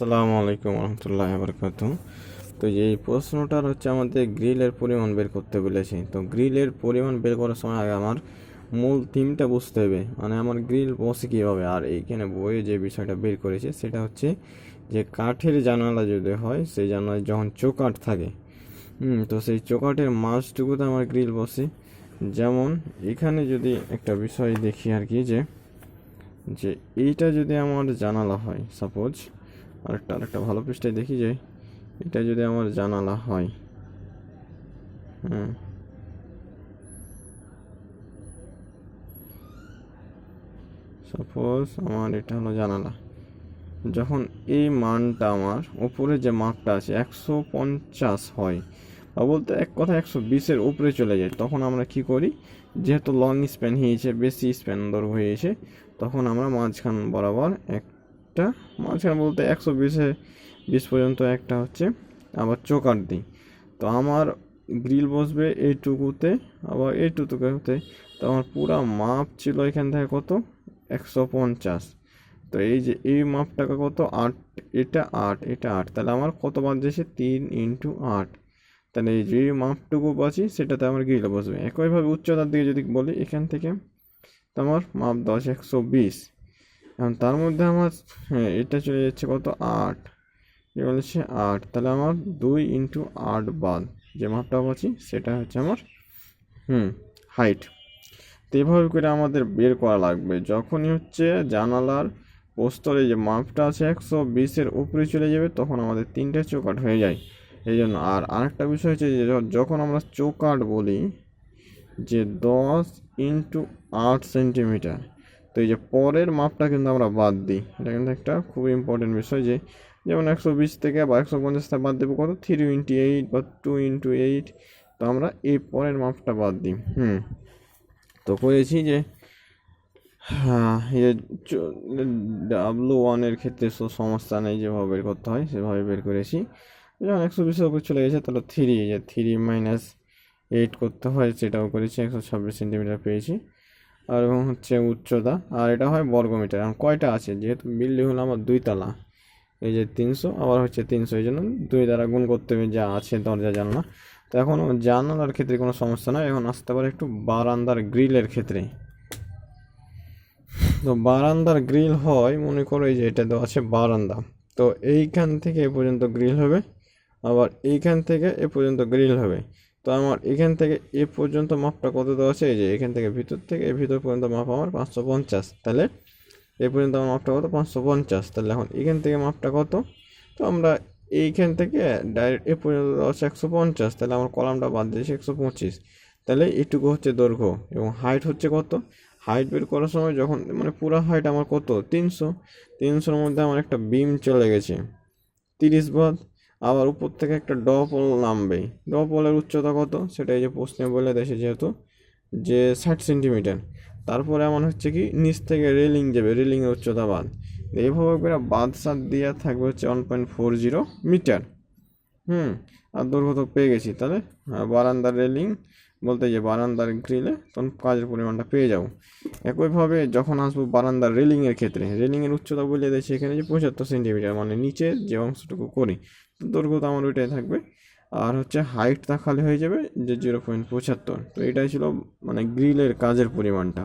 আসসালামু আলাইকুম রহমতুল্লাহি বারাকাতুহু। তো এই প্রশ্নটার হচ্ছে আমাদের গ্রিলের পরিমাণ বের করতে বলেছি। তো গ্রিলের পরিমাণ বের করার সময় আগে আমার মূল থিমটা বুঝতে হবে, মানে আমার গ্রিল বসে কীভাবে। আর এইখানে বইয়ে যে বিষয়টা বের করেছে সেটা হচ্ছে যে কাঠের জানালা যদি হয়, সেই জানালায় যখন চৌকাঠ থাকে, তো সেই চৌকাঠের মাঝটুকুতে আমার গ্রিল বসে। যেমন এখানে যদি একটা বিষয় দেখি আর কি, যে যে এইটা যদি আমার জানালা হয়, সাপোজ আরেকটা ভালো পৃষ্ঠায় দেখি যে এটা যদি আমার জানালা হয়, সাপোজ আমার এটা হলো জানালা। যখন এই মানটা আমার উপরে যে মাপটা আছে 150 হয়, বা বলতে এক কথা 120-এর উপরে চলে যায়, তখন আমরা কি করি, যেহেতু লং স্প্যান হয়েছে, বেশি স্প্যান দৈর্ঘ্য হয়েছে, তখন আমরা মাঝখান বরাবর একটা, মাঝখান বলতে 120 পর্যন্ত একটা হচ্ছে আবার চোকার দিই। তো আমার গ্রিল বসবে এইটুকুতে, আবার এইটুকুতে। তো আমার পুরা মাপ ছিল এখান থেকে কত, 150। তো এই যে এই মাপটাকে কত, 8, এটা 8, এটা 8, তাহলে আমার কত বাদ যাচ্ছে, 3 × 8। তাহলে এই যে মাপটুকু বাঁচি সেটাতে আমার গ্রিল বসবে। একইভাবে উচ্চতার দিকে যদি বলি, এখান থেকে তো আমার মাপ 10, 120। এখন তার মধ্যে আমার, এটা চলে যাচ্ছে কত, 8, এ বলেছে 8, তাহলে আমার 2 × 8 বাদ যে মাপটা পাচ্ছি সেটা হচ্ছে আমার হাইট। তো এভাবে করে আমাদের বের করা লাগবে। যখনই হচ্ছে জানালার প্রস্তরে যে মাপটা আছে 120-এর উপরে চলে যাবে, তখন আমাদের 3টে চৌকাঠ হয়ে যায়। এই জন্য আর আরেকটা বিষয় হচ্ছে যে যখন আমরা চৌকাঠ বলি যে 10 × 8 সেন্টিমিটার, তো এই যে পরের মাপটা কিন্তু আমরা বাদ দিই। এটা কিন্তু একটা খুব ইম্পর্টেন্ট বিষয়, যে যেমন 120 থেকে বা 150 থেকে বাদ দেবো কত, 3 × 8 বা 2 × 8। তো আমরা এই পরের মাপটা বাদ দিই। তো করেছি যে W1-এর ক্ষেত্রে সমস্যা নেই, যেভাবে বের করতে হয় সেভাবে বের করেছি। যখন 120-এর উপর চলে গেছে, তাহলে 3 করতে হয়, সেটাও করেছি। 126 সেন্টিমিটার পেয়েছি। আর এবং হচ্ছে উচ্চতা, আর এটা হয় বর্গমিটার। এখন কয়টা আছে, যেহেতু বিল্ডিং হলো আমার 2 তলা, এই যে 300 আবার হচ্ছে 300, এই জন্য 2 দ্বারা গুণ করতে হবে যা আছে দরজা জানলা। তো এখন জানালার ক্ষেত্রে কোনো সমস্যা নয়। এখন আসতে পারে একটু বারান্দার গ্রিলের ক্ষেত্রে। তো বারান্দার গ্রিল হয়, মনে করো এই যে এটা দেওয়া আছে বারান্দা, তো এইখান থেকে এ পর্যন্ত গ্রিল হবে, আবার এইখান থেকে এ পর্যন্ত গ্রিল হবে। তো আমার এখান থেকে এ পর্যন্ত মাপটা কত দেওয়া আছে, এই যে এখান থেকে ভিতর থেকে এ ভিতর পর্যন্ত মাপ আমার 550। তাহলে এ পর্যন্ত আমার মাপটা কত, 550। তাহলে এখন এখান থেকে মাপটা কত, তো আমরা এইখান থেকে ডাইরেক্ট এ পর্যন্ত দেওয়া আছে 150, তাহলে আমার কলামটা বাদ দিয়েছে 125। তাহলে এটুকু হচ্ছে দৈর্ঘ্য, এবং হাইট হচ্ছে কত, হাইট বের করার সময় যখন মানে পুরো হাইট আমার কত, 300-300-র মধ্যে আমার একটা বিম চলে গেছে 30 বাদ। আবার উপর থেকে একটা ডপল নামবে, ডপলের উচ্চতা কত, সেটা এই যে প্রশ্নে বলে দেশে যেহেতু যে 60 সেন্টিমিটার। তারপরে আমার হচ্ছে কি নিচ থেকে রেলিং যাবে, রেলিংয়ের উচ্চতা বাদ। এইভাবে করে বাদ সাদ দিয়ে থাকবে হচ্ছে 1.40 মিটার। আর দৈর্ঘ্য তো পেয়ে গেছি। তাহলে বারান্দার রেলিং বলতে যে বারান্দার গ্রিলে, তখন কাজের পরিমাণটা পেয়ে যাবো। একইভাবে যখন আসবো বারান্দার রেলিংয়ের ক্ষেত্রে, রেলিংয়ের উচ্চতা বলে দিয়েছি এখানে যে 75 সেন্টিমিটার, মানে নিচের যে অংশটুকু করি, তো দৈর্ঘ্য তো আমার ওইটাই থাকবে। আর হচ্ছে হাইটটা খালি হয়ে যাবে যে 0.75। তো এটাই ছিল মানে গ্রিলের কাজের পরিমাণটা।